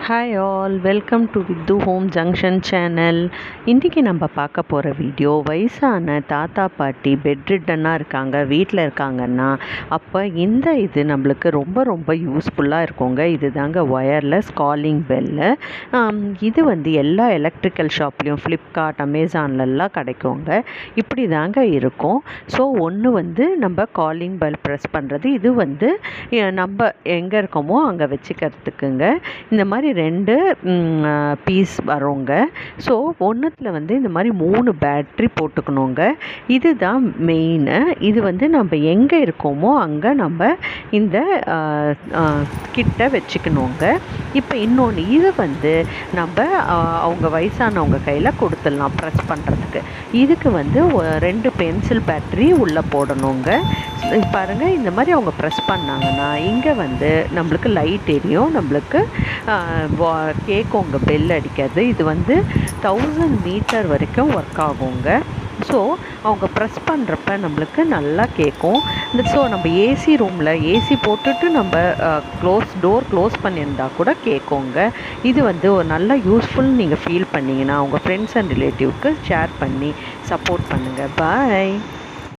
Hi all, welcome to with home junction channel. இன்றைக்கி நம்ம பார்க்க போகிற வீடியோ, வயசான தாத்தா பாட்டி பெட்ரிட்டனாக இருக்காங்க, வீட்டில் இருக்காங்கன்னா அப்போ இது நம்மளுக்கு ரொம்ப ரொம்ப யூஸ்ஃபுல்லாக இருக்குங்க. இது தாங்க ஒயர்லெஸ் காலிங் பெல்லு. இது எல்லா எலக்ட்ரிக்கல் ஷாப்லேயும் ஃப்ளிப்கார்ட், அமேசான்லலாம் கிடைக்குங்க. இப்படி தாங்க இருக்கும். ஸோ ஒன்று நம்ம காலிங் பெல் ப்ரெஸ் பண்ணுறது, இது நம்ம எங்கே இருக்கோமோ அங்கே வச்சுக்கிறதுக்குங்க. இந்த மாதிரி 2 பீஸ் வருங்க. ஸோ ஒன்றுத்தில் இந்த மாதிரி 3 பேட்ரி போட்டுக்கணுங்க. இதுதான் மெயினு. இது நம்ம எங்கே இருக்கோமோ அங்கே நம்ம இந்த கிட்ட வச்சுக்கணுங்க. இப்போ இன்னொன்று, இது நம்ம அவங்க வயசானவங்க கையில் கொடுத்துடலாம் ப்ரெஸ் பண்ணுறதுக்கு. இதுக்கு 2 பென்சில் பேட்ரி உள்ளே போடணுங்க. பாருங்கள், இந்த மாதிரி அவங்க ப்ரெஸ் பண்ணாங்கன்னா இங்கே நம்மளுக்கு லைட் எரியும், நம்மளுக்கு கேட்குங்க பெல் அடிக்கிறது. இது 1000 மீட்டர் வரைக்கும் ஒர்க் ஆகுங்க. ஸோ அவங்க ப்ரெஸ் பண்ணுறப்ப நம்மளுக்கு நல்லா கேட்கும். ஸோ நம்ம ஏசி ரூமில் ஏசி போட்டுட்டு நம்ம டோர் க்ளோஸ் பண்ணியிருந்தால் கூட கேட்குங்க. இது ஒரு நல்ல யூஸ்ஃபுல் நீங்கள் ஃபீல் பண்ணிங்கன்னா உங்கள் ஃப்ரெண்ட்ஸ் அண்ட் ரிலேட்டிவ்க்கு ஷேர் பண்ணி சப்போர்ட் பண்ணுங்கள். பாய்.